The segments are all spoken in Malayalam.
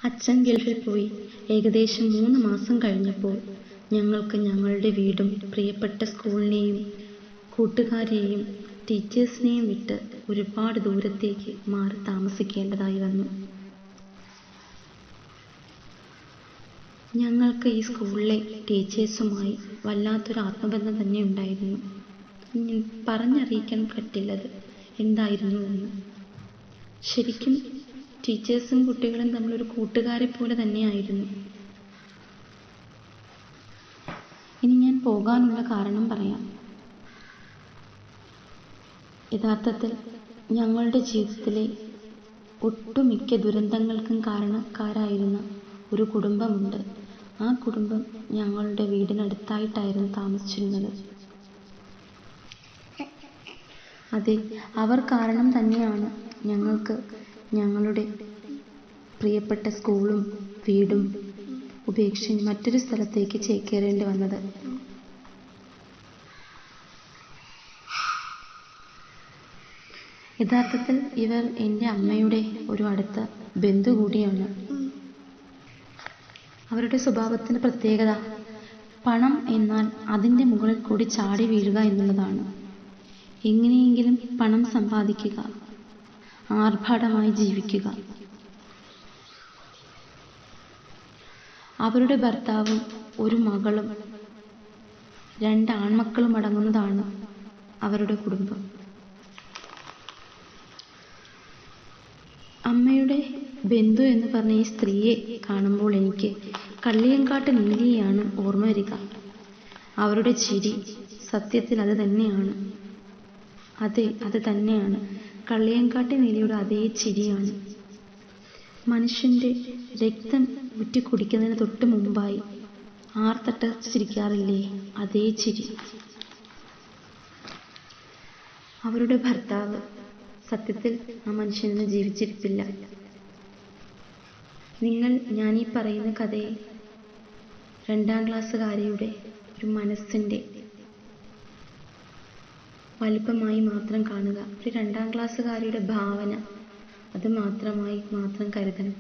അച്ഛൻ ഗൾഫിൽ പോയി ഏകദേശം 3 മാസം കഴിഞ്ഞപ്പോൾ ഞങ്ങൾക്ക് ഞങ്ങളുടെ വീടും പ്രിയപ്പെട്ട സ്കൂളിനെയും കൂട്ടുകാരെയും ടീച്ചേഴ്സിനെയും വിട്ട് ഒരുപാട് ദൂരത്തേക്ക് മാറി താമസിക്കേണ്ടതായി വന്നു. ഞങ്ങൾക്ക് ഈ സ്കൂളിലെ ടീച്ചേഴ്സുമായി വല്ലാത്തൊരു ആത്മബന്ധം തന്നെ ഉണ്ടായിരുന്നു. പറഞ്ഞറിയിക്കാൻ പറ്റില്ലത് എന്തായിരുന്നു എന്ന്. ശരിക്കും ടീച്ചേഴ്സും കുട്ടികളും തമ്മിലൊരു കൂട്ടുകാരെ പോലെ തന്നെയായിരുന്നു. ഇനി ഞാൻ പോകാനുള്ള കാരണം പറയാം. യഥാർത്ഥത്തിൽ ഞങ്ങളുടെ ജീവിതത്തിലെ ഒട്ടുമിക്ക ദുരന്തങ്ങൾക്കും കാരണക്കാരായിരുന്ന ഒരു കുടുംബമുണ്ട്. ആ കുടുംബം ഞങ്ങളുടെ വീടിനടുത്തായിട്ടായിരുന്നു താമസിച്ചിരുന്നത്. അതെ, അവർ കാരണം തന്നെയാണ് ഞങ്ങൾക്ക് ഞങ്ങളുടെ പ്രിയപ്പെട്ട സ്കൂളും വീടും ഉപേക്ഷിച്ച് മറ്റൊരു സ്ഥലത്തേക്ക് ചേക്കേറേണ്ടി വന്നത്. യഥാർത്ഥത്തിൽ ഇവർ എൻ്റെ അമ്മയുടെ ഒരു അടുത്ത ബന്ധു കൂടിയാണ്. അവരുടെ സ്വഭാവത്തിൻ്റെ പ്രത്യേകത പണം എന്നാൽ അതിൻ്റെ മുകളിൽ കൂടി ചാടി വീഴുക എന്നുള്ളതാണ്. എങ്ങനെയെങ്കിലും പണം സമ്പാദിക്കുക, ആർഭാടമായി ജീവിക്കുക. അവരുടെ ഭർത്താവും ഒരു മകളും 2 ആൺമക്കളും അടങ്ങുന്നതാണ് അവരുടെ കുടുംബം. അമ്മയുടെ ബന്ധു എന്ന് പറഞ്ഞ ഈ സ്ത്രീയെ കാണുമ്പോൾ എനിക്ക് കള്ളിയങ്കാട്ട് നീലിയെയാണ് ഓർമ്മ വരിക. അവരുടെ ചിരി സത്യത്തിൽ അത് തന്നെയാണ്. അതെ, അത് തന്നെയാണ്. കള്ളിയങ്കാട്ട് നീലിയുടെ അതേ ചിരിയാണ്. മനുഷ്യൻ്റെ രക്തം ഊറ്റി കുടിക്കുന്നതിന് തൊട്ട് മുമ്പായി ആർത്തട്ടച്ചിരിക്കാറില്ലേ, അതേ ചിരി. അവരുടെ ഭർത്താവ് സത്യത്തിൽ ആ മനുഷ്യന് ജീവിച്ചിരിപ്പില്ല. ഞാനീ പറയുന്ന കഥയെ 2ാം ക്ലാസ്സുകാരിയുടെ ഒരു മനസ്സിൻ്റെ വലിപ്പമായി മാത്രം കാണുക. ഒരു 2ാം ക്ലാസ്സുകാരിയുടെ ഭാവന അത് മാത്രം കരുതണം.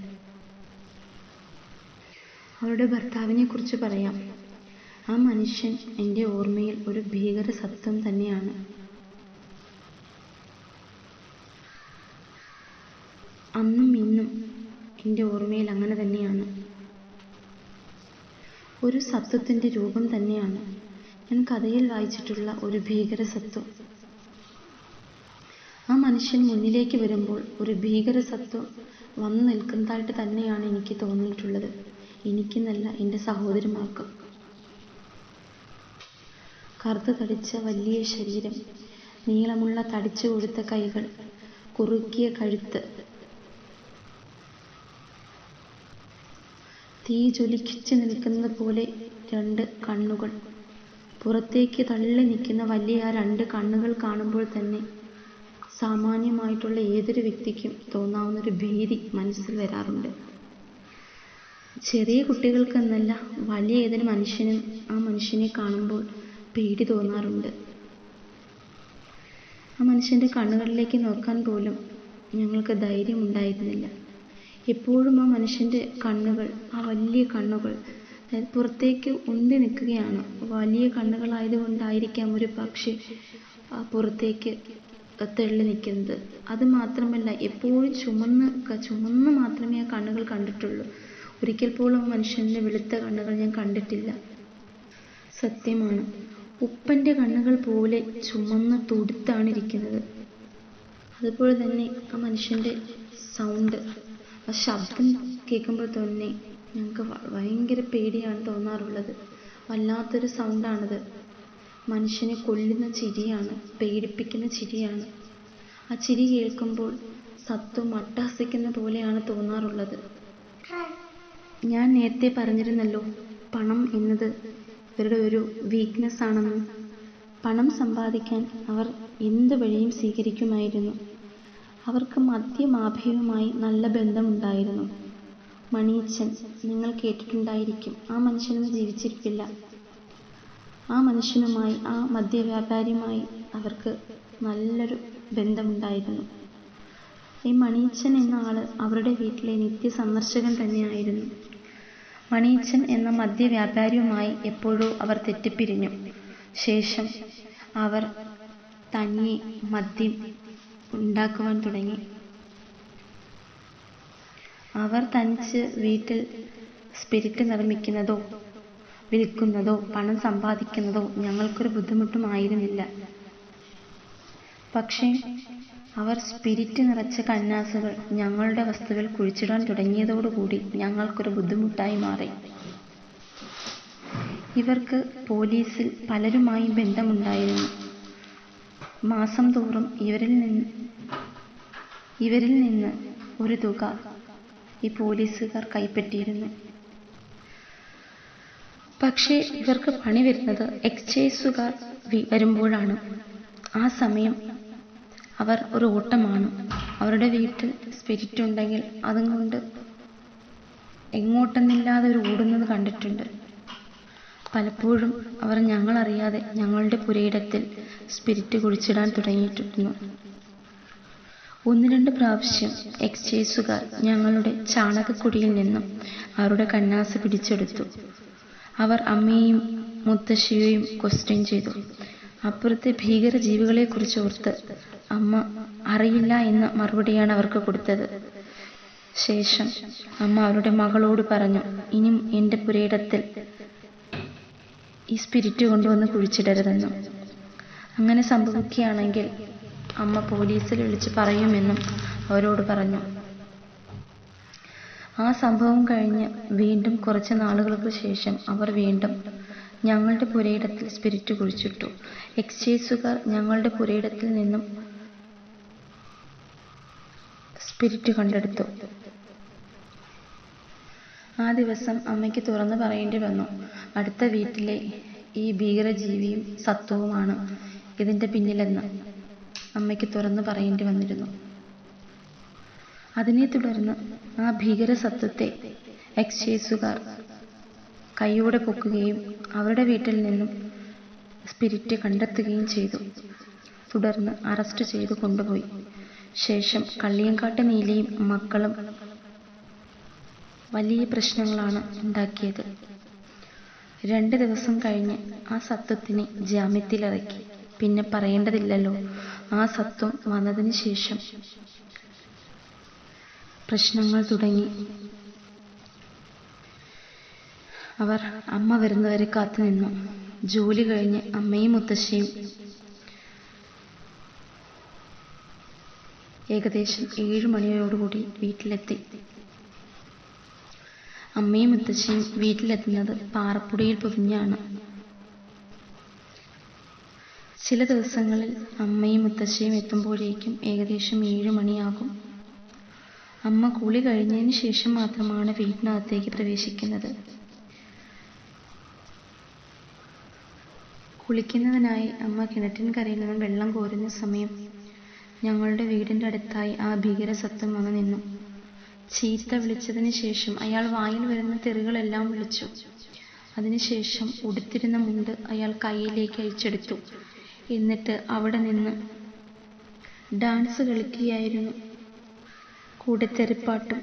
അവരുടെ ഭർത്താവിനെ കുറിച്ച് പറയാം. ആ മനുഷ്യൻ എൻ്റെ ഓർമ്മയിൽ ഒരു ഭീകര സത്വം തന്നെയാണ്. അന്നും ഇന്നും എൻ്റെ ഓർമ്മയിൽ അങ്ങനെ തന്നെയാണ്. ഒരു സത്വത്തിൻ്റെ രൂപം തന്നെയാണ്. ഞാൻ കഥയിൽ വായിച്ചിട്ടുള്ള ഒരു ഭീകര സത്വം. ആ മനുഷ്യൻ മുന്നിലേക്ക് വരുമ്പോൾ ഒരു ഭീകര സത്വം വന്നു നിൽക്കുന്നതായിട്ട് തന്നെയാണ് എനിക്ക് തോന്നിയിട്ടുള്ളത്. എനിക്കെന്നല്ല, എൻ്റെ സഹോദരിമാർക്കും. കറുത്ത് തടിച്ച വലിയ ശരീരം, നീളമുള്ള തടിച്ചു കൊഴുത്ത കൈകൾ, കുറുക്കിയ കഴുത്ത്, തീ ജ്വലിച്ചു നിൽക്കുന്നത് പോലെ 2 കണ്ണുകൾ, പുറത്തേക്ക് തള്ളി നിൽക്കുന്ന വലിയ ആ 2 കണ്ണുകൾ കാണുമ്പോൾ തന്നെ സാമാന്യമായിട്ടുള്ള ഏതൊരു വ്യക്തിക്കും തോന്നാവുന്നൊരു ഭീതി മനസ്സിൽ വരാറുണ്ട്. ചെറിയ കുട്ടികൾക്കെന്നല്ല, വലിയ ഏതൊരു മനുഷ്യനും ആ മനുഷ്യനെ കാണുമ്പോൾ പേടി തോന്നാറുണ്ട്. ആ മനുഷ്യൻ്റെ കണ്ണുകളിലേക്ക് നോക്കാൻ പോലും ഞങ്ങൾക്ക് ധൈര്യമുണ്ടായിരുന്നില്ല. എപ്പോഴും ആ മനുഷ്യൻ്റെ കണ്ണുകൾ, ആ വലിയ കണ്ണുകൾ പുറത്തേക്ക് ഉന്തി നിൽക്കുകയാണ്. വലിയ കണ്ണുകളായതുകൊണ്ടായിരിക്കാം ഒരു പക്ഷേ പുറത്തേക്ക് തെള്ളി നിൽക്കുന്നത്. അത് മാത്രമല്ല, എപ്പോഴും ചുമന്ന് മാത്രമേ ആ കണ്ണുകൾ കണ്ടിട്ടുള്ളൂ. ഒരിക്കൽ പോലും ആ മനുഷ്യൻ്റെ വെളുത്ത കണ്ണുകൾ ഞാൻ കണ്ടിട്ടില്ല. സത്യമാണ്, ഉപ്പൻ്റെ കണ്ണുകൾ പോലെ ചുമന്ന് തുടുത്താണ് ഇരിക്കുന്നത്. അതുപോലെ തന്നെ ആ മനുഷ്യൻ്റെ സൗണ്ട്, ആ ശബ്ദം കേൾക്കുമ്പോൾ തന്നെ ഞങ്ങൾക്ക് ഭയങ്കര പേടിയാണ് തോന്നാറുള്ളത്. വല്ലാത്തൊരു സൗണ്ടാണത്. മനുഷ്യനെ കൊല്ലുന്ന ചിരിയാണ്, പേടിപ്പിക്കുന്ന ചിരിയാണ്. ആ ചിരി കേൾക്കുമ്പോൾ സത്വം അട്ടഹസിക്കുന്ന പോലെയാണ് തോന്നാറുള്ളത്. ഞാൻ നേരത്തെ പറഞ്ഞിരുന്നല്ലോ, പണം എന്നത് ഇവരുടെ ഒരു വീക്ക്നെസ് ആണെന്ന്. പണം സമ്പാദിക്കാൻ അവർ എന്ത് വഴിയും സ്വീകരിക്കുമായിരുന്നു. അവർക്ക് മദ്യമാഫിയയുമായി നല്ല ബന്ധമുണ്ടായിരുന്നു. മണിയച്ചൻ, നിങ്ങൾ കേട്ടിട്ടുണ്ടായിരിക്കും. ആ മനുഷ്യനൊന്നും ജീവിച്ചിരിപ്പില്ല. ആ മനുഷ്യനുമായി, ആ മദ്യവ്യാപാരിയുമായി അവർക്ക് നല്ലൊരു ബന്ധമുണ്ടായിരുന്നു. ഈ മണിയച്ചൻ എന്ന ആള് അവരുടെ വീട്ടിലെ നിത്യസന്ദർശകൻ തന്നെയായിരുന്നു. മണിയച്ചൻ എന്ന മദ്യവ്യാപാരിയുമായി എപ്പോഴോ അവർ തെറ്റിപ്പിരിഞ്ഞു. ശേഷം അവർ തനിയെ മദ്യം ഉണ്ടാക്കുവാൻ തുടങ്ങി. അവർ തനിച്ച് വീട്ടിൽ സ്പിരിറ്റ് നിർമ്മിക്കുന്നതോ വിൽക്കുന്നതോ പണം സമ്പാദിക്കുന്നതോ ഞങ്ങൾക്കൊരു ബുദ്ധിമുട്ടുമായിരുന്നില്ല. പക്ഷേ അവർ സ്പിരിറ്റ് നിറച്ച കന്നാസുകൾ ഞങ്ങളുടെ വസ്തുവിൽ കുഴിച്ചിടാൻ തുടങ്ങിയതോടുകൂടി ഞങ്ങൾക്കൊരു ബുദ്ധിമുട്ടായി മാറി. ഇവർക്ക് പോലീസിൽ പലരുമായും ബന്ധമുണ്ടായിരുന്നു. മാസം തോറും ഇവരിൽ നിന്ന് ഒരു തുക ഈ പോലീസുകാർ കൈപ്പറ്റിയിരുന്നു. പക്ഷേ ഇവർക്ക് പണി വരുന്നത് എക്സൈസുകാർ വരുമ്പോഴാണ്. ആ സമയം അവർ ഒരു ഓട്ടമാണ്. അവരുടെ വീട്ടിൽ സ്പിരിറ്റ് ഉണ്ടെങ്കിൽ അതും കൊണ്ട് എങ്ങോട്ടെന്നില്ലാതെ ഒരു ഓടുന്നത് കണ്ടിട്ടുണ്ട്. പലപ്പോഴും അവർ ഞങ്ങളറിയാതെ ഞങ്ങളുടെ പുരയിടത്തിൽ സ്പിരിറ്റ് കുഴിച്ചിടാൻ തുടങ്ങിയിട്ടുണ്ട്. 1-2 പ്രാവശ്യം എക്സൈസുകാർ ഞങ്ങളുടെ ചാണകക്കുഴിയിൽ നിന്നും അവരുടെ കന്നാസ് പിടിച്ചെടുത്തു. അവർ അമ്മയെയും മുത്തശ്ശിയെയും ക്വസ്റ്റ്യൻ ചെയ്തു. അപ്പുറത്തെ ഭീകര ജീവികളെക്കുറിച്ച് ഓർത്ത് അമ്മ അറിയില്ല എന്ന മറുപടിയാണ് അവർക്ക് കൊടുത്തത്. ശേഷം അമ്മ അവരുടെ മകളോട് പറഞ്ഞു, ഇനിയും എൻ്റെ പുരയിടത്തിൽ ഈ സ്പിരിറ്റ് കൊണ്ടുവന്ന് കുഴിച്ചിടരുതെന്ന്. അങ്ങനെ സംഭവിക്കുകയാണെങ്കിൽ അമ്മ പോലീസിൽ വിളിച്ച് പറയുമെന്നും അവരോട് പറഞ്ഞു. ആ സംഭവം കഴിഞ്ഞ് വീണ്ടും കുറച്ച് നാളുകൾക്ക് ശേഷം അവർ വീണ്ടും ഞങ്ങളുടെ പുരയിടത്തിൽ സ്പിരിറ്റ് കുഴിച്ചിട്ടു. എക്സൈസുകാർ ഞങ്ങളുടെ പുരയിടത്തിൽ നിന്നും സ്പിരിറ്റ് കണ്ടെടുത്തു. ആ ദിവസം അമ്മയ്ക്ക് തുറന്നു പറയേണ്ടി വന്നു. അടുത്ത വീട്ടിലെ ഈ ഭീകരജീവിയും സത്വവുമാണ് ഇതിൻ്റെ പിന്നിലെന്ന് അമ്മയ്ക്ക് തുറന്നു പറയേണ്ടി വന്നിരുന്നു. അതിനെ തുടർന്ന് ആ ഭീകരസത്വത്തെ എക്സൈസുകാർ കൈയോടെ പൊക്കുകയും അവരുടെ വീട്ടിൽ നിന്നും സ്പിരിറ്റ് കണ്ടെത്തുകയും ചെയ്തു. തുടർന്ന് അറസ്റ്റ് ചെയ്തു കൊണ്ടുപോയി. ശേഷം കള്ളിയങ്കാട്ട് നീലിയും മക്കളും വലിയ പ്രശ്നങ്ങളാണ് ഉണ്ടാക്കിയത്. 2 ദിവസം കഴിഞ്ഞ് ആ സത്വത്തിനെ ജാമ്യത്തിലിറക്കി. പിന്നെ പറയേണ്ടതില്ലല്ലോ, ആ സത്വം വന്നതിന് ശേഷം പ്രശ്നങ്ങൾ തുടങ്ങി. അവർ അമ്മ വരുന്നവരെ കാത്തു നിന്നു. ജോലി കഴിഞ്ഞ് അമ്മയും മുത്തശ്ശിയും ഏകദേശം 7 മണിയോടുകൂടി വീട്ടിലെത്തി. അമ്മയും മുത്തശ്ശിയും വീട്ടിലെത്തുന്നത് പാറപ്പൊടിയിൽ പൊതിഞ്ഞാണ്. ചില ദിവസങ്ങളിൽ അമ്മയും മുത്തശ്ശിയും എത്തുമ്പോഴേക്കും ഏകദേശം 7 മണിയാകും. അമ്മ കുളി കഴിഞ്ഞതിന് ശേഷം മാത്രമാണ് വീട്ടിനകത്തേക്ക് പ്രവേശിക്കുന്നത്. കുളിക്കുന്നതിനായി അമ്മ കിണറ്റിൻകരയിൽ നിന്നും വെള്ളം കോരുന്ന സമയം ഞങ്ങളുടെ വീടിൻ്റെ അടുത്തായി ആ ഭീകരസത്വം വന്നു നിന്നു. ചീത്ത വിളിച്ചതിന് ശേഷം അയാൾ വായിൽ വരുന്ന തെറികളെല്ലാം വിളിച്ചു. അതിനുശേഷം ഉടുത്തിരുന്ന മുണ്ട് അയാൾ കയ്യിലേക്ക് അഴിച്ചെടുത്തു. എന്നിട്ട് അവിടെ നിന്ന് ഡാൻസ് കളിക്കുകയായിരുന്നു, കൂടെ തെറിപ്പാട്ടും.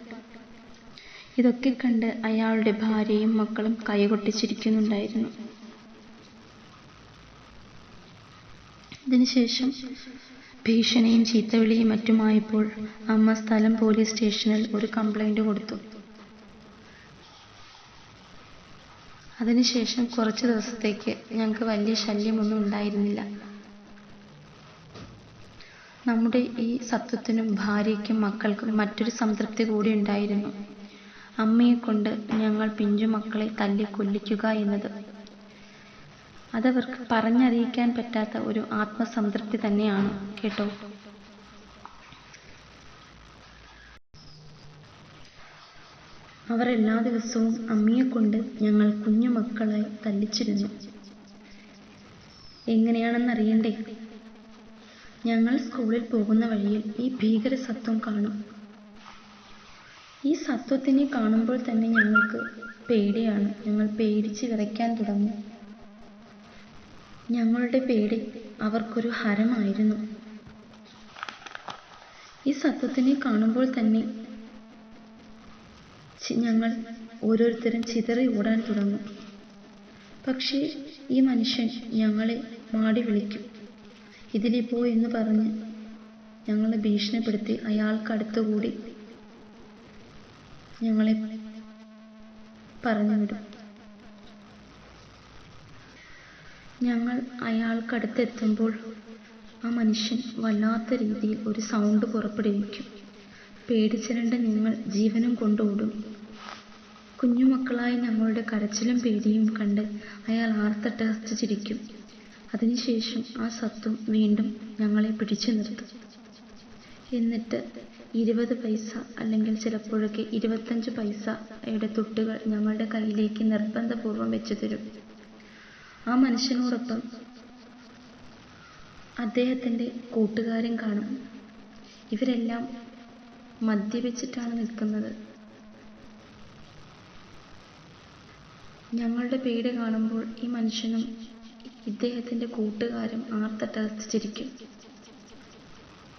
ഇതൊക്കെ കണ്ട് അയാളുടെ ഭാര്യയും മക്കളും കൈകൊട്ടിച്ചിരിക്കുന്നുണ്ടായിരുന്നു. ഇതിനുശേഷം ഭീഷണിയും ചീത്തവിളിയും മറ്റുമായപ്പോൾ അമ്മ സ്ഥലം പോലീസ് സ്റ്റേഷനിൽ ഒരു കംപ്ലൈന്റ് കൊടുത്തു. അതിനുശേഷം കുറച്ച് ദിവസത്തേക്ക് ഞങ്ങൾക്ക് വലിയ ശല്യമൊന്നും ഉണ്ടായിരുന്നില്ല. നമ്മുടെ ഈ സത്വത്തിനും ഭാര്യയ്ക്കും മക്കൾക്കും മറ്റൊരു സംതൃപ്തി കൂടി ഉണ്ടായിരുന്നു. അമ്മയെക്കൊണ്ട് ഞങ്ങൾ പിഞ്ചുമക്കളെ തല്ലിക്കൊല്ലിക്കുക എന്നത് അതവർക്ക് പറഞ്ഞറിയിക്കാൻ പറ്റാത്ത ഒരു ആത്മസംതൃപ്തി തന്നെയാണ് കേട്ടോ. അവർ എല്ലാ ദിവസവും അമ്മയെക്കൊണ്ട് ഞങ്ങൾ കുഞ്ഞുമക്കളെ തല്ലിച്ചിരുന്നു. എങ്ങനെയാണെന്നറിയണ്ടേ? ഞങ്ങൾ സ്കൂളിൽ പോകുന്ന വഴിയിൽ ഈ ഭീകരസത്വം കാണും. ഈ സത്വത്തിനെ കാണുമ്പോൾ തന്നെ ഞങ്ങൾക്ക് പേടിയാണ്. ഞങ്ങൾ പേടിച്ച് വിറയ്ക്കാൻ തുടങ്ങും. ഞങ്ങളുടെ പേടി അവർക്കൊരു ഹരമായിരുന്നു. ഈ സത്വത്തിനെ കാണുമ്പോൾ തന്നെ ഞങ്ങൾ ഓരോരുത്തരും ചിതറി ഓടാൻ തുടങ്ങും. പക്ഷേ ഈ മനുഷ്യൻ ഞങ്ങളെ മാടി വിളിക്കും. ഇതിലെ പോ എന്ന് പറഞ്ഞ് ഞങ്ങളെ ഭീഷണിപ്പെടുത്തി അയാൾക്കടുത്തുകൂടി ഞങ്ങളെ പറഞ്ഞുവിടും. ഞങ്ങൾ അയാൾക്കടുത്തെത്തുമ്പോൾ ആ മനുഷ്യൻ വല്ലാത്ത രീതിയിൽ ഒരു സൗണ്ട് പുറപ്പെടുവിക്കും. പേടിച്ചിരണ്ട ഞങ്ങൾ ജീവനും കൊണ്ടോടും. കുഞ്ഞുമക്കളായ ഞങ്ങളുടെ കരച്ചിലും പേടിയും കണ്ട് അയാൾ ആർത്തട്ടഹസിച്ച് ചിരിക്കും. അതിനുശേഷം ആ സത്വം വീണ്ടും ഞങ്ങളെ പിടിച്ചു നിർത്തും. എന്നിട്ട് 20 പൈസ അല്ലെങ്കിൽ ചിലപ്പോഴൊക്കെ 25 പൈസയുടെ തുട്ടുകൾ ഞങ്ങളുടെ കയ്യിലേക്ക് നിർബന്ധപൂർവം വെച്ചു തരും. ആ മനുഷ്യനോടൊപ്പം അദ്ദേഹത്തിൻ്റെ കൂട്ടുകാരും കാണും. ഇവരെല്ലാം മദ്യപിച്ചിട്ടാണ് നിൽക്കുന്നത്. ഞങ്ങളുടെ പേടി കാണുമ്പോൾ ഈ മനുഷ്യനും ഇദ്ദേഹത്തിൻ്റെ കൂട്ടുകാരും ആർത്തട്ടഹസിച്ചിരിക്കും.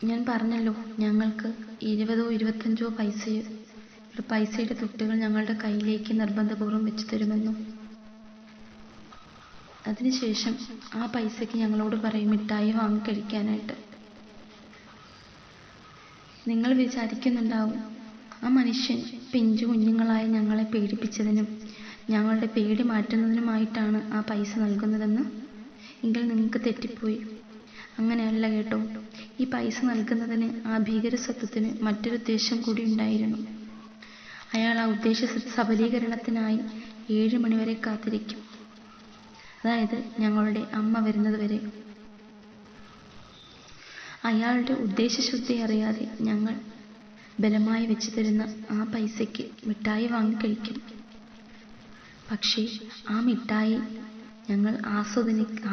ഞാൻ പറഞ്ഞല്ലോ, ഞങ്ങൾക്ക് 20ഓ 25ഓ പൈസയുടെ തുട്ടുകൾ ഞങ്ങളുടെ കയ്യിലേക്ക് നിർബന്ധപൂർവം വെച്ചു തരുമെന്നും അതിനുശേഷം ആ പൈസയ്ക്ക് ഞങ്ങളോട് പറയും മിഠായി വാങ്ങി കഴിക്കാനായിട്ട്. നിങ്ങൾ വിചാരിക്കുന്നുണ്ടാവും, ആ മനുഷ്യൻ പിഞ്ചു കുഞ്ഞുങ്ങളായ ഞങ്ങളെ പേടിപ്പിച്ചതിനും ഞങ്ങളുടെ പേടി മാറ്റുന്നതിനുമായിട്ടാണ് ആ പൈസ നൽകുന്നതെന്ന്. എങ്കിൽ നിങ്ങൾക്ക് തെറ്റിപ്പോയി. അങ്ങനെയല്ല കേട്ടോ. ഈ പൈസ നൽകുന്നതിന് ആ ഭീകര സത്വത്തിന് മറ്റൊരു ഉദ്ദേശം കൂടി ഉണ്ടായിരുന്നു. അയാൾ ആ ഉദ്ദേശ സബലീകരണത്തിനായി 7 മണി വരെ കാത്തിരിക്കും. അതായത് ഞങ്ങളുടെ അമ്മ വരുന്നത് വരെ. അയാളുടെ ഉദ്ദേശശുദ്ധി അറിയാതെ ഞങ്ങൾ ബലമായി വെച്ചു തരുന്ന ആ പൈസയ്ക്ക് മിഠായി വാങ്ങി കഴിക്കും. പക്ഷേ ആ മിഠായി ഞങ്ങൾ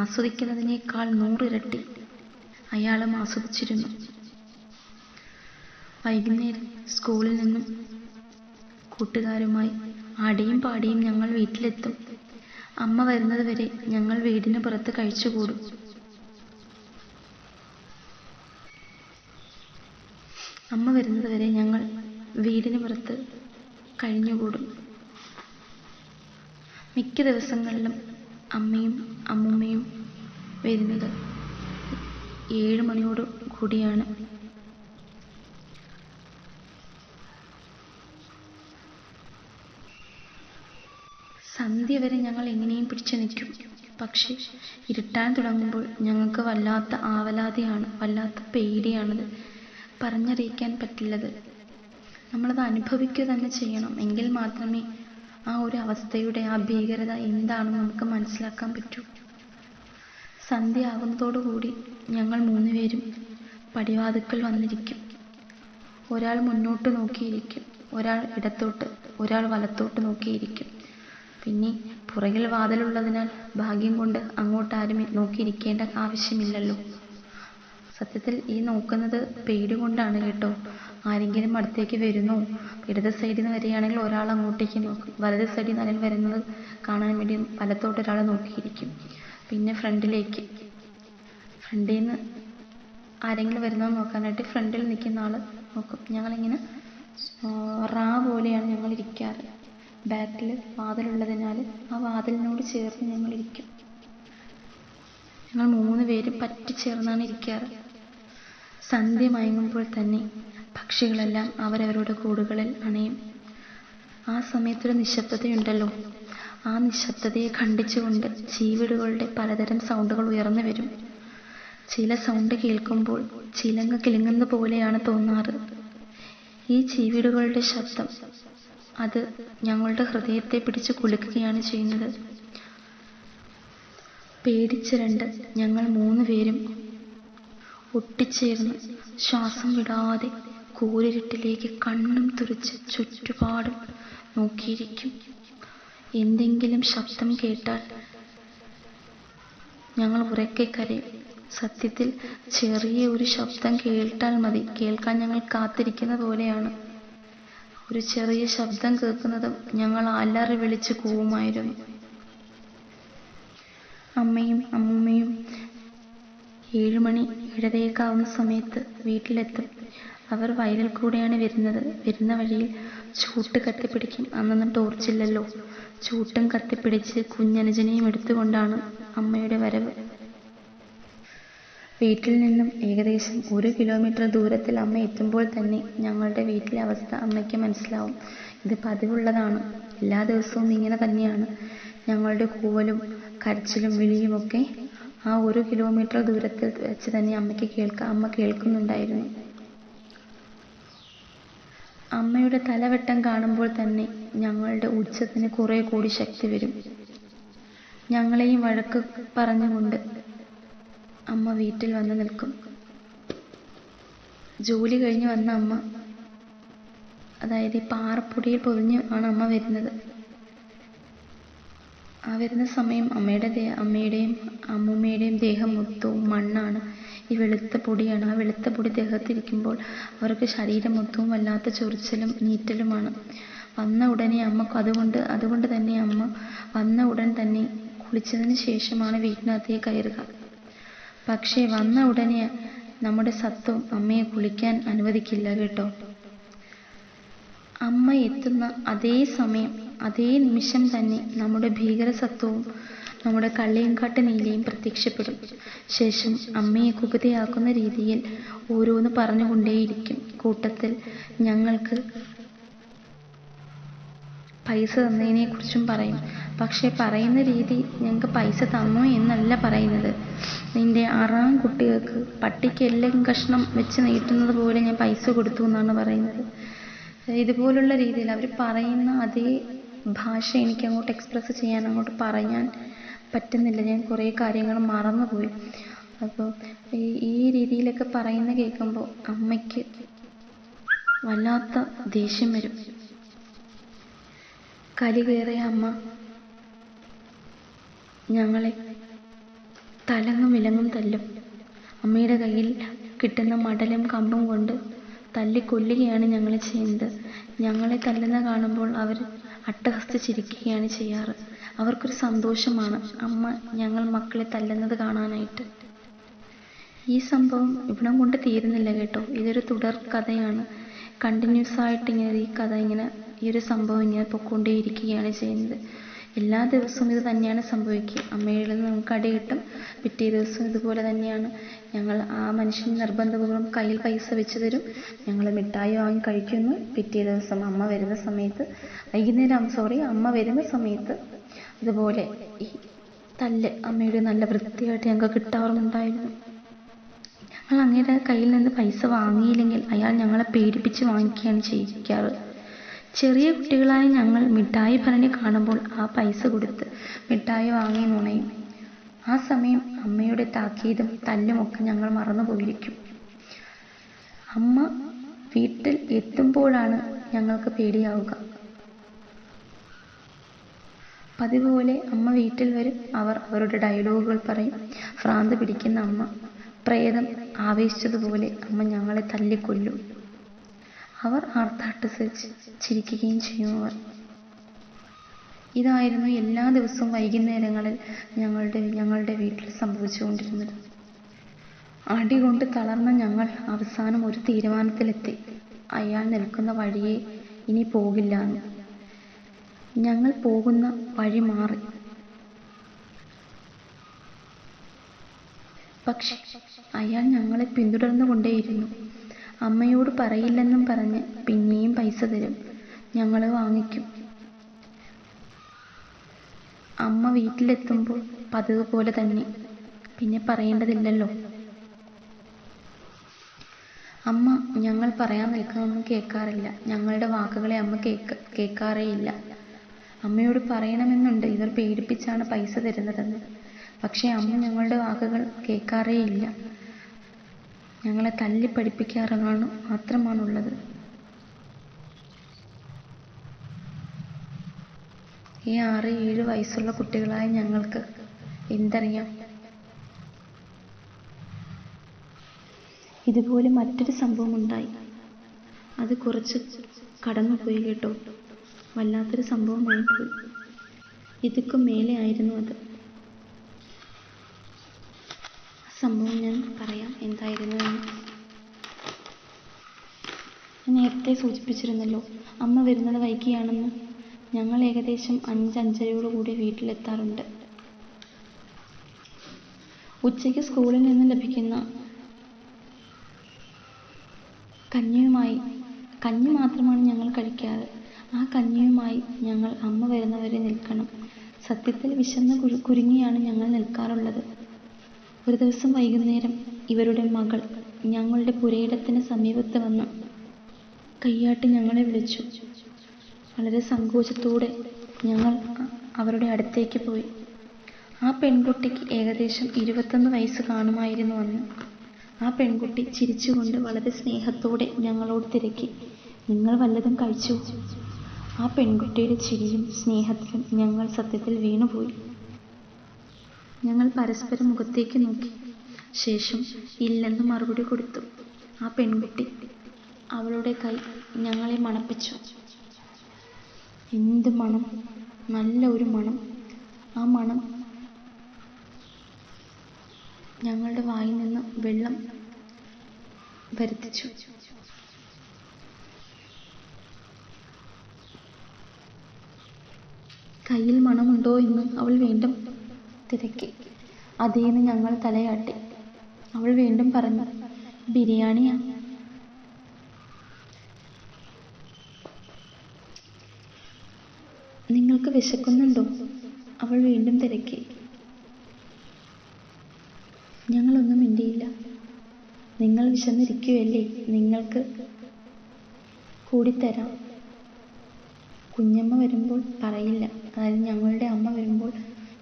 ആസ്വദിക്കുന്നതിനേക്കാൾ 100 ഇരട്ടി അയാളും ആസ്വദിച്ചിരുന്നു. വൈകുന്നേരം സ്കൂളിൽ നിന്നും കൂട്ടുകാരുമായി ആടിയും പാടിയും ഞങ്ങൾ വീട്ടിലെത്തും. അമ്മ വരുന്നത് വരെ ഞങ്ങൾ വീടിന് പുറത്ത് കഴിച്ചുകൂടും. അമ്മ വരുന്നത് വരെ ഞങ്ങൾ വീടിന് പുറത്ത് കഴിഞ്ഞുകൂടും. മിക്ക ദിവസങ്ങളിലും അമ്മയും അമ്മുമ്മയും വരുന്നത് 7 മണിയോട് കൂടിയാണ്. സന്ധ്യ വരെ ഞങ്ങൾ എങ്ങനെയും പിടിച്ചു നിൽക്കും. പക്ഷേ ഇരുട്ടാൻ തുടങ്ങുമ്പോൾ ഞങ്ങൾക്ക് വല്ലാത്ത ആവലാതിയാണ്, വല്ലാത്ത പേടിയാണത്. പറഞ്ഞറിയിക്കാൻ പറ്റില്ലത്. നമ്മളത് അനുഭവിക്കുക തന്നെ ചെയ്യണം. എങ്കിൽ മാത്രമേ ആ ഒരു അവസ്ഥയുടെ ആ ഭീകരത എന്താണെന്ന് നമുക്ക് മനസ്സിലാക്കാൻ പറ്റൂ. സന്ധ്യ ആകുന്നതോടുകൂടി ഞങ്ങൾ 3 പേരും പടിവാതിൽക്കൽ വന്നിരിക്കും. ഒരാൾ മുന്നോട്ട് നോക്കിയിരിക്കും, ഒരാൾ ഇടത്തോട്ട്, ഒരാൾ വലത്തോട്ട് നോക്കിയിരിക്കും. പിന്നെ പുറകിൽ വാതിലുള്ളതിനാൽ ഭാഗ്യം കൊണ്ട് അങ്ങോട്ടാരും നോക്കിയിരിക്കേണ്ട ആവശ്യമില്ലല്ലോ. സത്യത്തിൽ ഈ നോക്കുന്നത് പേടി കൊണ്ടാണ് കേട്ടോ. ആരെങ്കിലും അടുത്തേക്ക് വരുന്നോ, ഇടത് സൈഡിൽ നിന്ന് വരികയാണെങ്കിൽ ഒരാൾ അങ്ങോട്ടേക്ക് നോക്കും, വലത് സൈഡിൽ നിന്ന് ആരെങ്കിലും വരുന്നത് കാണാൻ വേണ്ടി വലത്തോട്ട് ഒരാൾ നോക്കിയിരിക്കും. പിന്നെ ഫ്രണ്ടിൽ നിന്ന് ആരെങ്കിലും വരുന്നത് നോക്കാനായിട്ട് ഫ്രണ്ടിൽ നിൽക്കുന്ന ആൾ നോക്കും. ഞങ്ങളിങ്ങനെ റാ പോലെയാണ് ഞങ്ങൾ ഇരിക്കാറ്. ബാക്കിൽ വാതിലുള്ളതിനാൽ ആ വാതിലിനോട് ചേർന്ന് ഞങ്ങളിരിക്കും. ഞങ്ങൾ 3 പേരും പറ്റിച്ചേർന്നാണ് ഇരിക്കാറ്. സന്ധ്യ മയങ്ങുമ്പോൾ തന്നെ പക്ഷികളെല്ലാം അവരവരുടെ കൂടുകളിൽ അണയും. ആ സമയത്തൊരു നിശബ്ദതയുണ്ടല്ലോ. ആ നിശബ്ദതയെ ഖണ്ഡിച്ചുകൊണ്ട് ചീവീടുകളുടെ പലതരം സൗണ്ടുകൾ ഉയർന്നു വരും. ചില സൗണ്ട് കേൾക്കുമ്പോൾ ചിലങ്ക കിലുങ്ങുന്ന പോലെയാണ് തോന്നാറ്. ഈ ചീവീടുകളുടെ ശബ്ദം അത് ഞങ്ങളുടെ ഹൃദയത്തെ പിടിച്ചു കുലുക്കുകയാണ് ചെയ്യുന്നത്. പേടിച്ചിരണ്ട് ഞങ്ങൾ 3 പേരും ഒട്ടിച്ചേർന്ന് ശ്വാസം വിടാതെ കൂരിരുട്ടിലേക്ക് കണ്ണും തുറച്ച് ചുറ്റുപാടും നോക്കിയിരിക്കും. എന്തെങ്കിലും ശബ്ദം കേട്ടാൽ ഞങ്ങൾ ഉറക്കെ കരയും. സത്യത്തിൽ ചെറിയ ഒരു ശബ്ദം കേട്ടാൽ മതി, കേൾക്കാൻ ഞങ്ങൾ കാത്തിരിക്കുന്ന പോലെയാണ്. ഒരു ചെറിയ ശബ്ദം കേൾക്കുന്നതും ഞങ്ങൾ അലറി വിളിച്ച് കൂവുമായിരുന്നു. അമ്മയും അമ്മൂമ്മയും 7 മണി 7:30 ആവുന്ന സമയത്ത് വീട്ടിലെത്തും. അവർ വയലിൽ കൂടെയാണ് വരുന്നത്. വരുന്ന വഴിയിൽ ചൂട്ട് കത്തിപ്പിടിക്കും. അന്നൊന്നും ടോർച്ചില്ലല്ലോ. ചൂട്ടും കത്തിപ്പിടിച്ച് കുഞ്ഞനുജനെയും എടുത്തുകൊണ്ടാണ് അമ്മയുടെ വരവ്. വീട്ടിൽ നിന്നും ഏകദേശം 1 കിലോമീറ്റർ ദൂരത്തിൽ അമ്മ എത്തുമ്പോൾ തന്നെ ഞങ്ങളുടെ വീട്ടിലെ അവസ്ഥ അമ്മയ്ക്ക് മനസ്സിലാവും. ഇത് പതിവുള്ളതാണ്. എല്ലാ ദിവസവും ഇങ്ങനെ തന്നെയാണ്. ഞങ്ങളുടെ കൂവലും കരച്ചിലും വിളിയുമൊക്കെ ആ 1 കിലോമീറ്റർ ദൂരത്തിൽ വെച്ച് തന്നെ അമ്മ കേൾക്കുന്നുണ്ടായിരുന്നു. അമ്മയുടെ തലവെട്ടം കാണുമ്പോൾ തന്നെ ഞങ്ങളുടെ ഉച്ചത്തിന് കുറെ കൂടി ശക്തി വരും. ഞങ്ങളെയും വഴക്ക് പറഞ്ഞുകൊണ്ട് അമ്മ വീട്ടിൽ വന്ന് നിൽക്കും. ജോലി കഴിഞ്ഞ് വന്ന അമ്മ, അതായത് ഈ പാറപ്പൊടിയിൽ പൊതിഞ്ഞ് ആണ് അമ്മ വരുന്നത്. ആ വരുന്ന സമയം അമ്മയുടെയും അമ്മൂമ്മയുടെയും ദേഹം മൊത്തവും മണ്ണാണ്. ഈ വെളുത്ത പൊടിയാണ്. ആ വെളുത്ത പൊടി ദേഹത്തിരിക്കുമ്പോൾ അവർക്ക് ശരീരം മൊത്തവും വല്ലാത്ത ചൊറിച്ചിലും നീറ്റലുമാണ്. വന്ന ഉടനെ അതുകൊണ്ട് തന്നെ അമ്മ വന്ന ഉടൻ തന്നെ കുളിച്ചതിന് ശേഷമാണ് വീട്ടിനകത്തേക്ക് കയറുക. പക്ഷേ വന്ന ഉടനെ നമ്മുടെ സത്വം അമ്മയെ കുളിക്കാൻ അനുവദിക്കില്ല കേട്ടോ. അമ്മ എത്തുന്ന അതേ സമയം, അതേ നിമിഷം തന്നെ നമ്മുടെ ഭീകരസത്വവും നമ്മുടെ കള്ളിയങ്കാട്ട് നീലയും പ്രത്യക്ഷപ്പെടും. ശേഷം അമ്മയെ കുപിതയാക്കുന്ന രീതിയിൽ ഓരോന്ന് പറഞ്ഞുകൊണ്ടേയിരിക്കും. കൂട്ടത്തിൽ ഞങ്ങൾക്ക് പൈസ തന്നതിനെ കുറിച്ചും പറയും. പക്ഷെ പറയുന്ന രീതി ഞങ്ങൾക്ക് പൈസ തന്നോ എന്നല്ല പറയുന്നത്. നിന്റെ 6 കുട്ടികൾക്ക് പട്ടിക്ക് എല്ലാം കഷ്ണം വെച്ച് നീട്ടുന്നത് പോലെ ഞാൻ പൈസ കൊടുത്തു എന്നാണ് പറയുന്നത്. ഇതുപോലുള്ള രീതിയിൽ അവർ പറയുന്ന അതേ ഭാഷ എനിക്ക് അങ്ങോട്ട് എക്സ്പ്രസ് ചെയ്യാൻ, അങ്ങോട്ട് പറയാൻ പറ്റുന്നില്ല. ഞാൻ കുറേ കാര്യങ്ങൾ മറന്നുപോയി. അപ്പോൾ ഈ രീതിയിലൊക്കെ പറയുന്ന കേൾക്കുമ്പോൾ അമ്മയ്ക്ക് വല്ലാത്ത ദേഷ്യം വരും. കലി കയറിയ അമ്മ ഞങ്ങളെ തലങ്ങും വിലങ്ങും തല്ലും. അമ്മയുടെ കയ്യിൽ കിട്ടുന്ന മടലും കമ്പും കൊണ്ട് തല്ലിക്കൊല്ലുകയാണ് ഞങ്ങളെ ചെയ്യുന്നത്. ഞങ്ങളെ തല്ലുന്ന കാണുമ്പോൾ അവർ അട്ടഹസിച്ചിരിക്കുകയാണ് ചെയ്യാറ്. അവർക്കൊരു സന്തോഷമാണ് ഞങ്ങൾ മക്കളെ തല്ലുന്നത് കാണാനായിട്ട്. ഈ സംഭവം ഇവിടം കൊണ്ട് തീരുന്നില്ല കേട്ടോ. ഇതൊരു തുടർ കഥയാണ്. കണ്ടിന്യൂസ് ആയിട്ട് ഈ ഒരു സംഭവം ഇങ്ങനെ പൊയ്ക്കൊണ്ടേയിരിക്കുകയാണ് ചെയ്യുന്നത്. എല്ലാ ദിവസവും ഇത് തന്നെയാണ് സംഭവിക്കുക. അമ്മയിൽ നിന്ന് നമുക്ക് അടി കിട്ടും. പിറ്റേ ദിവസം ഇതുപോലെ തന്നെയാണ്. ആ മനുഷ്യൻ നിർബന്ധപൂർവ്വം കയ്യിൽ പൈസ വെച്ച് തരും. ഞങ്ങൾ മിഠായി വാങ്ങി കഴിക്കുന്നു. പിറ്റേ ദിവസം അമ്മ വരുന്ന സമയത്ത് ഇതുപോലെ ഈ തല്ല് അമ്മയുടെ നല്ല വൃത്തിയായിട്ട് ഞങ്ങൾക്ക് കിട്ടാറുണ്ടായിരുന്നു. ഞങ്ങൾ അങ്ങയുടെ കയ്യിൽ നിന്ന് പൈസ വാങ്ങിയില്ലെങ്കിൽ അയാൾ ഞങ്ങളെ പേടിപ്പിച്ച് വാങ്ങിക്കുകയാണ് ചെയ്യിക്കാറ്. ചെറിയ കുട്ടികളായ ഞങ്ങൾ മിഠായി ഭരണി കാണുമ്പോൾ ആ പൈസ കൊടുത്ത് മിഠായി വാങ്ങി നുണയും. ആ സമയം അമ്മയുടെ താക്കീതും തല്ലുമൊക്കെ ഞങ്ങൾ മറന്നുപോയിരിക്കും. അമ്മ വീട്ടിൽ എത്തുമ്പോഴാണ് ഞങ്ങൾക്ക് പേടിയാവുക. പതിവ് പോലെ അമ്മ വീട്ടിൽ വരും. അവരുടെ ഡയലോഗുകൾ പറയും. ഭ്രാന്ത് പിടിക്കുന്ന അമ്മ, പ്രേതം ആവേശിച്ചതുപോലെ അമ്മ ഞങ്ങളെ തല്ലിക്കൊല്ലും. അവർ ചിരിക്കുകയും ചെയ്യും. ഇതായിരുന്നു എല്ലാ ദിവസവും വൈകുന്നേരങ്ങളിൽ ഞങ്ങളുടെ വീട്ടിൽ സംഭവിച്ചുകൊണ്ടിരുന്നത്. അടി കൊണ്ട് തളർന്ന ഞങ്ങൾ അവസാനം ഒരു തീരുമാനത്തിലെത്തി. അയാൾ നിൽക്കുന്ന വഴിയേ ഇനി പോകില്ല എന്ന്. ഞങ്ങൾ പോകുന്ന വഴി മാറി. പക്ഷെ അയാൾ ഞങ്ങളെ പിന്തുടർന്നുകൊണ്ടേയിരുന്നു. അമ്മയോട് പറയില്ലെന്നും പറഞ്ഞ് പിന്നെയും പൈസ തരും. ഞങ്ങൾ വാങ്ങിക്കും. അമ്മ വീട്ടിലെത്തുമ്പോൾ പതിവ് പോലെ തന്നെ. പിന്നെ പറയേണ്ടതില്ലല്ലോ. അമ്മ ഞങ്ങൾ പറയാൻ നിൽക്കുന്നതൊന്നും കേൾക്കാറില്ല. ഞങ്ങളുടെ വാക്കുകളെ അമ്മ കേൾക്കാറേയില്ല. അമ്മയോട് പറയണമെന്നുണ്ട്, ഇവർ പേടിപ്പിച്ചാണ് പൈസ തരുന്നതെന്ന്. പക്ഷേ അമ്മ ഞങ്ങളുടെ വാക്കുകൾ കേൾക്കാറേയില്ല. ഞങ്ങളെ തല്ലി പഠിപ്പിക്കാറാണ് മാത്രമാണുള്ളത്. ഈ 6-7 വയസ്സുള്ള കുട്ടികളായ ഞങ്ങൾക്ക് എന്തറിയാം. ഇതുപോലെ മറ്റൊരു സംഭവം ഉണ്ടായി. അത് കുറച്ച് കടന്നുപോയി കേട്ടോ. വല്ലാത്തൊരു സംഭവമായി പോയി. ഇതൊക്കെ മേലെ ആയിരുന്നു അത്. സംഭവം ഞാൻ പറയാം എന്തായിരുന്നു എന്ന്. ഞാൻ നേരത്തെ സൂചിപ്പിച്ചിരുന്നല്ലോ അമ്മ വരുന്നത് വൈകിയാണെന്ന്. ഞങ്ങൾ ഏകദേശം 5-5:30 വീട്ടിലെത്താറുണ്ട്. ഉച്ചയ്ക്ക് സ്കൂളിൽ നിന്ന് ലഭിക്കുന്ന കഞ്ഞി മാത്രമാണ് ഞങ്ങൾ കഴിക്കാറ്. ആ കഞ്ഞിയുമായി ഞങ്ങൾ അമ്മ വരുന്നവരെ നിൽക്കണം. സത്യത്തിൽ വിശന്ന് കുരുങ്ങിയാണ് ഞങ്ങൾ നിൽക്കാറുള്ളത്. ഒരു ദിവസം വൈകുന്നേരം ഇവരുടെ മകൾ ഞങ്ങളുടെ പുരയിടത്തിന് സമീപത്ത് വന്ന് കയ്യാട്ടി ഞങ്ങളെ വിളിച്ചു. വളരെ സങ്കോചത്തോടെ ഞങ്ങൾ അവരുടെ അടുത്തേക്ക് പോയി. ആ പെൺകുട്ടിക്ക് ഏകദേശം 21 വയസ്സ് കാണുമായിരുന്നു അന്ന്. ആ പെൺകുട്ടി ചിരിച്ചുകൊണ്ട് വളരെ സ്നേഹത്തോടെ ഞങ്ങളോട് തിരക്കി, "നിങ്ങൾ വല്ലതും കഴിച്ചോ?" ആ പെൺകുട്ടിയുടെ ചിരിയും സ്നേഹത്തിലും ഞങ്ങൾ സത്യത്തിൽ വീണുപോയി. ഞങ്ങൾ പരസ്പരം മുഖത്തേക്ക് നോക്കി. ശേഷം ഇല്ലെന്ന് മറുപടി കൊടുത്തു. ആ പെൺകുട്ടി അവളുടെ കൈ ഞങ്ങളെ മണപ്പിച്ചു. എന്ത് മണം! നല്ല ഒരു മണം! ആ മണം ഞങ്ങളുടെ വായിൽ നിന്ന് വെള്ളം വരുത്തിച്ചു. കയ്യിൽ മണമുണ്ടോ എന്ന് അവൾ വീണ്ടും തിരക്കി. അതേന്ന് ഞങ്ങൾ തലയാട്ടി. അവൾ വീണ്ടും പറഞ്ഞു, "ബിരിയാണിയാ." "നിങ്ങൾക്ക് വിശക്കുന്നുണ്ടോ?" അവൾ വീണ്ടും തിരക്കി. ഞങ്ങളൊന്നും മിണ്ടിയില്ല. "നിങ്ങൾ വിശന്നിരിക്കുകയല്ലേ, നിങ്ങൾക്ക് കൂടി തരാം." കുഞ്ഞമ്മ വരുമ്പോൾ പറയില്ല, അതായത് ഞങ്ങളുടെ അമ്മ വരുമ്പോൾ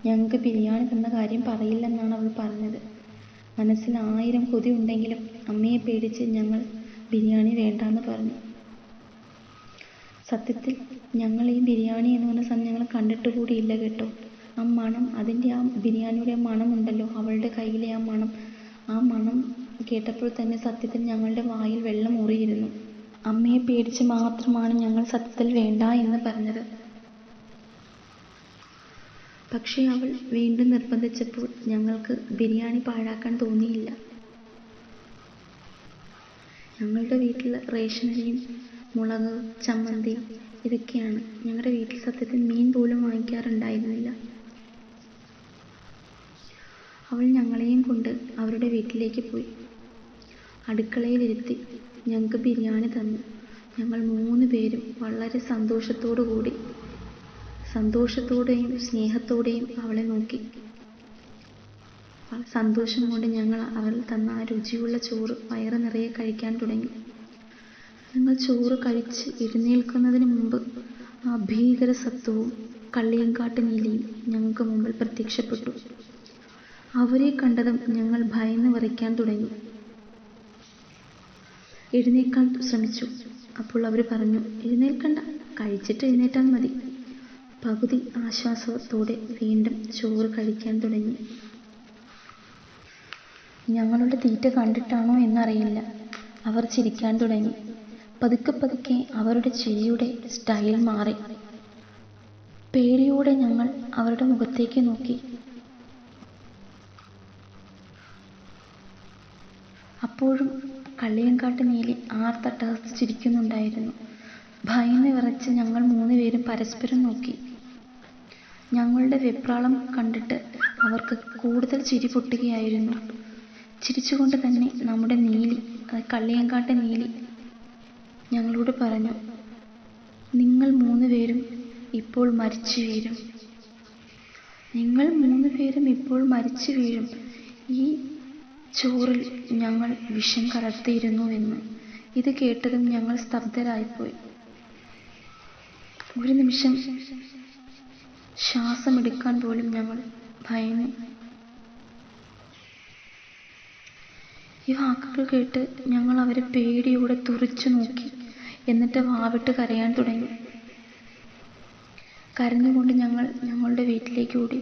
ഞങ്ങൾക്ക് ബിരിയാണി തന്ന കാര്യം പറയില്ലെന്നാണ് അവൾ പറഞ്ഞത്. മനസ്സിൽ 1000 കൊതി ഉണ്ടെങ്കിലും അമ്മയെ പേടിച്ച് ഞങ്ങൾ ബിരിയാണി വേണ്ടാന്ന് പറഞ്ഞു. സത്യത്തിൽ ഞങ്ങൾ ഈ ബിരിയാണി എന്ന് പറഞ്ഞ സാധനം ഞങ്ങൾ കണ്ടിട്ട് കൂടിയില്ല കേട്ടോ. ആ മണം, അതിൻ്റെ ആ ബിരിയാണിയുടെ മണം ഉണ്ടല്ലോ, അവളുടെ കയ്യിലെ ആ മണം കേട്ടപ്പോൾ തന്നെ സത്യത്തിൽ ഞങ്ങളുടെ വായിൽ വെള്ളം ഊറിയിരുന്നു. അമ്മയെ പേടിച്ച് മാത്രമാണ് ഞങ്ങൾ സത്യത്തിൽ വേണ്ട എന്ന് പറഞ്ഞത്. പക്ഷേ അവൾ വീണ്ടും നിർബന്ധിച്ചപ്പോൾ ഞങ്ങൾക്ക് ബിരിയാണി പാഴാക്കാൻ തോന്നിയില്ല. ഞങ്ങളുടെ വീട്ടിൽ റേഷനരിയും മുളക്, ചമ്മന്തി ഇതൊക്കെയാണ്. ഞങ്ങളുടെ വീട്ടിൽ സത്യത്തിൽ മീൻ പോലും വാങ്ങിക്കാറുണ്ടായിരുന്നില്ല. അവൾ ഞങ്ങളെയും കൊണ്ട് അവരുടെ വീട്ടിലേക്ക് പോയി. അടുക്കളയിലിരുത്തി ഞങ്ങൾക്ക് ബിരിയാണി തന്നു. ഞങ്ങൾ 3 പേരും വളരെ സന്തോഷത്തോടെയും സ്നേഹത്തോടെയും അവളെ നോക്കി. സന്തോഷം കൊണ്ട് ഞങ്ങൾ അവൾ തന്ന ആ രുചിയുള്ള ചോറ് വയറ് നിറയെ കഴിക്കാൻ തുടങ്ങി. ഞങ്ങൾ ചോറ് കഴിച്ച് എഴുന്നേൽക്കുന്നതിന് മുമ്പ് ആ ഭീകര സത്വവും കള്ളിയങ്കാട്ട് നീലിയും ഞങ്ങൾക്ക് മുമ്പിൽ പ്രത്യക്ഷപ്പെട്ടു. അവരെ കണ്ടതും ഞങ്ങൾ ഭയന്ന് വിറയ്ക്കാൻ തുടങ്ങി. എഴുന്നേൽക്കാൻ ശ്രമിച്ചു. അപ്പോൾ അവർ പറഞ്ഞു, "എഴുന്നേൽക്കണ്ട, കഴിച്ചിട്ട് എഴുന്നേറ്റാൽ മതി." പകുതി ആശ്വാസത്തോടെ വീണ്ടും ചോറ് കഴിക്കാൻ തുടങ്ങി. ഞങ്ങളുടെ തീറ്റ കണ്ടിട്ടാണോ എന്നറിയില്ല, അവർ ചിരിക്കാൻ തുടങ്ങി. പതുക്കെ അവരുടെ ചിരിയുടെ സ്റ്റൈൽ മാറി. പേടിയോടെ ഞങ്ങൾ അവരുടെ മുഖത്തേക്ക് നോക്കി. അപ്പോഴും കള്ളിയങ്കാട്ട് നീലി ആർത്തട്ടഹസിച്ച് ചിരിക്കുന്നുണ്ടായിരുന്നു. ഭയന്ന് വിറച്ച് ഞങ്ങൾ 3 പേരും പരസ്പരം നോക്കി. ഞങ്ങളുടെ വെപ്രാളം കണ്ടിട്ട് അവർക്ക് കൂടുതൽ ചിരി പൊട്ടുകയായിരുന്നു. ചിരിച്ചുകൊണ്ട് തന്നെ നമ്മുടെ നീലി, കള്ളിയങ്കാട്ട് നീലി ഞങ്ങളോട് പറഞ്ഞു, "നിങ്ങൾ 3 പേരും ഇപ്പോൾ മരിച്ചു വീഴും. നിങ്ങൾ 3 പേരും ഇപ്പോൾ മരിച്ചു വീഴും. ഈ ചോറിൽ ഞങ്ങൾ വിഷം കലർത്തിയിരുന്നുവെന്ന്." ഇത് കേട്ടതും ഞങ്ങൾ സ്തബ്ധരായിപ്പോയി. ഒരു നിമിഷം ശ്വാസമെടുക്കാൻ പോലും ഞങ്ങൾ ഭയന്നു. ഈ വാക്കുകൾ കേട്ട് ഞങ്ങൾ അവരെ പേടിയോടെ തുറിച്ചു നോക്കി. എന്നിട്ട് വാവിട്ട് കരയാൻ തുടങ്ങി. കരഞ്ഞുകൊണ്ട് ഞങ്ങൾ ഞങ്ങളുടെ വീട്ടിലേക്ക് ഓടി.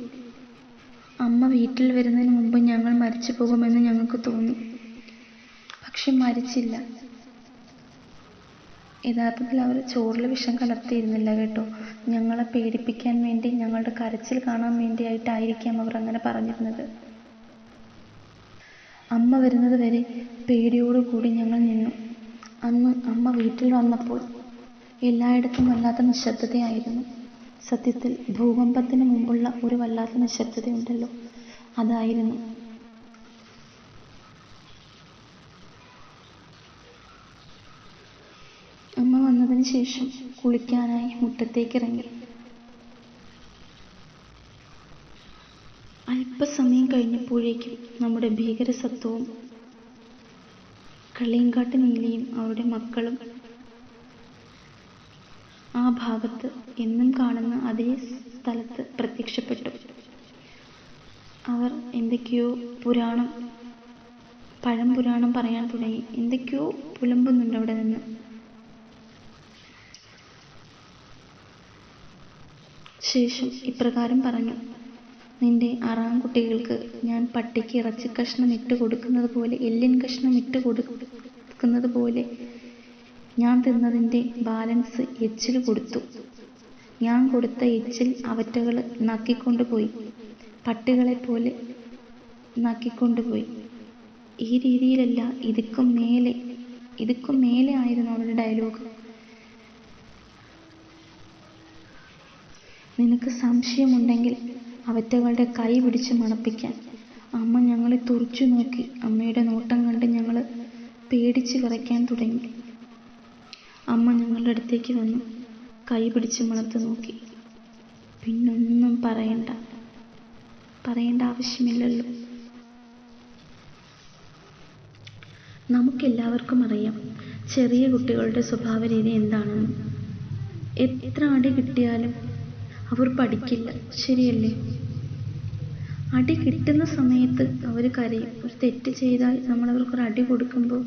അമ്മ വീട്ടിൽ വരുന്നതിന് മുമ്പ് ഞങ്ങൾ മരിച്ചു പോകുമെന്ന് ഞങ്ങൾക്ക് തോന്നി. പക്ഷെ മരിച്ചില്ല. യഥാർത്ഥത്തിൽ അവർ ചോറിൽ വിഷം കലർത്തിയിരുന്നില്ല കേട്ടോ. ഞങ്ങളെ പേടിപ്പിക്കാൻ വേണ്ടി, ഞങ്ങളുടെ കരച്ചിൽ കാണാൻ വേണ്ടിയായിട്ടായിരിക്കാം അവർ അങ്ങനെ പറഞ്ഞിരുന്നത്. അമ്മ വരുന്നത് വരെ പേടിയോടുകൂടി ഞങ്ങൾ നിന്നു. അന്ന് അമ്മ വീട്ടിൽ വന്നപ്പോൾ എല്ലായിടത്തും വല്ലാത്ത നിശബ്ദതയായിരുന്നു. സത്യത്തിൽ ഭൂകമ്പത്തിന് മുമ്പുള്ള ഒരു വല്ലാത്ത നിശബ്ദതയുണ്ടല്ലോ, അതായിരുന്നു. അമ്മ വന്നതിന് ശേഷം കുളിക്കാനായി മുറ്റത്തേക്കിറങ്ങി. അല്പസമയം കഴിഞ്ഞപ്പോഴേക്കും നമ്മുടെ ഭീകരസത്വവും കള്ളിയങ്കാട്ട് നീലിയും അവരുടെ മക്കളും ആ ഭാഗത്ത് എന്നും കാണുന്ന അതേ സ്ഥലത്ത് പ്രത്യക്ഷപ്പെട്ടു. അവർ എന്തൊക്കെയോ പഴംപുരാണം പറയാൻ തുടങ്ങി. എന്തൊക്കെയോ പുലമ്പുന്നുണ്ട് അവിടെ നിന്ന്. ശേഷം ഇപ്രകാരം പറഞ്ഞു: നിന്റെ ആറാംകുട്ടികൾക്ക് ഞാൻ പട്ടിക്ക് ഇറച്ചിക്കഷ്ണം ഇട്ട് കൊടുക്കുന്നത് പോലെ, എല്ലിൻ കഷ്ണം ഇട്ട് കൊടുക്കുന്നത് പോലെ ഞാൻ തിന്നതിൻ്റെ ബാലൻസ് എച്ചിൽ കൊടുത്തു. ഞാൻ കൊടുത്ത എച്ചിൽ അവറ്റകൾ നക്കിക്കൊണ്ടുപോയി, പട്ടികളെപ്പോലെ നക്കിക്കൊണ്ടുപോയി. ഈ രീതിയിലല്ല, ഇതുക്കും മേലെ ആയിരുന്നു അവരുടെ ഡയലോഗ്. നിനക്ക് സംശയമുണ്ടെങ്കിൽ അവറ്റകളുടെ കൈ പിടിച്ച് മണപ്പിക്കാൻ. അമ്മ ഞങ്ങളെ തുറിച്ചു നോക്കി. അമ്മയുടെ നോട്ടം കണ്ട് ഞങ്ങൾ പേടിച്ച് വിറയ്ക്കാൻ തുടങ്ങി. അമ്മ ഞങ്ങളുടെ അടുത്തേക്ക് വന്നു, കൈ പിടിച്ച് മണത്ത് നോക്കി. പിന്നൊന്നും പറയേണ്ട ആവശ്യമില്ലല്ലോ. നമുക്കെല്ലാവർക്കും അറിയാം ചെറിയ കുട്ടികളുടെ സ്വഭാവ രീതി എന്താണെന്ന്. എത്ര അടി കിട്ടിയാലും അവർ പഠിക്കില്ല, ശരിയല്ലേ? അടി കിട്ടുന്ന സമയത്ത് അവർ കരയും. ഒരു തെറ്റ് ചെയ്താൽ നമ്മളവർക്കൊരു അടി കൊടുക്കുമ്പോൾ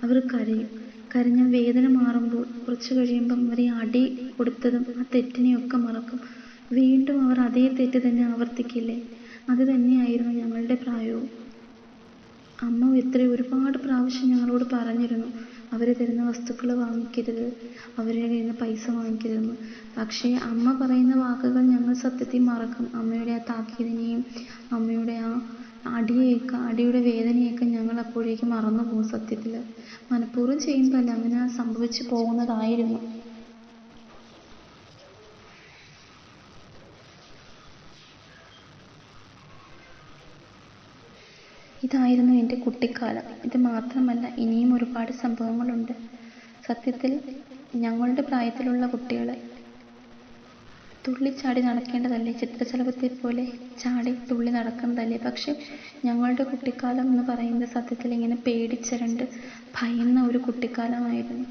അവർ കരയും. കരഞ്ഞ വേദന മാറുമ്പോൾ കുറച്ച് കഴിയുമ്പം അവർ ഈ അടി കൊടുത്തതും ആ തെറ്റിനെയൊക്കെ മറക്കും. വീണ്ടും അവർ അതേ തെറ്റ് തന്നെ ആവർത്തിക്കില്ലേ? അത് തന്നെയായിരുന്നു ഞങ്ങളുടെ പ്രായവും. അമ്മ ഒരുപാട് പ്രാവശ്യം ഞങ്ങളോട് പറഞ്ഞിരുന്നു, അവർ തരുന്ന വസ്തുക്കൾ വാങ്ങിക്കരുത്, അവരുടെ കയ്യിൽ നിന്ന് പൈസ വാങ്ങിക്കരുതെന്ന്. പക്ഷേ അമ്മ പറയുന്ന വാക്കുകൾ ഞങ്ങൾ സത്യത്തിൽ മറക്കും. അമ്മയുടെ ആ താക്കീതിനെയും അമ്മയുടെ ആ അടിയുടെ വേദനയൊക്കെ ഞങ്ങൾ അപ്പോഴേക്കും മറന്നു പോകും. സത്യത്തിൽ മനഃപൂർവ്വം ചെയ്യുന്നതല്ല, അങ്ങനെ സംഭവിച്ചു പോകുന്നതായിരുന്നു. ഇതായിരുന്നു എൻ്റെ കുട്ടിക്കാലം. ഇത് മാത്രമല്ല, ഇനിയും ഒരുപാട് സംഭവങ്ങളുണ്ട്. സത്യത്തിൽ ഞങ്ങളുടെ പ്രായത്തിലുള്ള കുട്ടികൾ തുള്ളിച്ചാടി നടക്കേണ്ടതല്ലേ? ചിത്രശലഭത്തെ പോലെ ചാടി തുള്ളി നടക്കുന്നതല്ലേ? പക്ഷെ ഞങ്ങളുടെ കുട്ടിക്കാലം എന്ന് പറയുന്നത് സത്യത്തിൽ ഇങ്ങനെ പേടിച്ചരണ്ട് ഭയന്ന ഒരു കുട്ടിക്കാലമായിരുന്നു.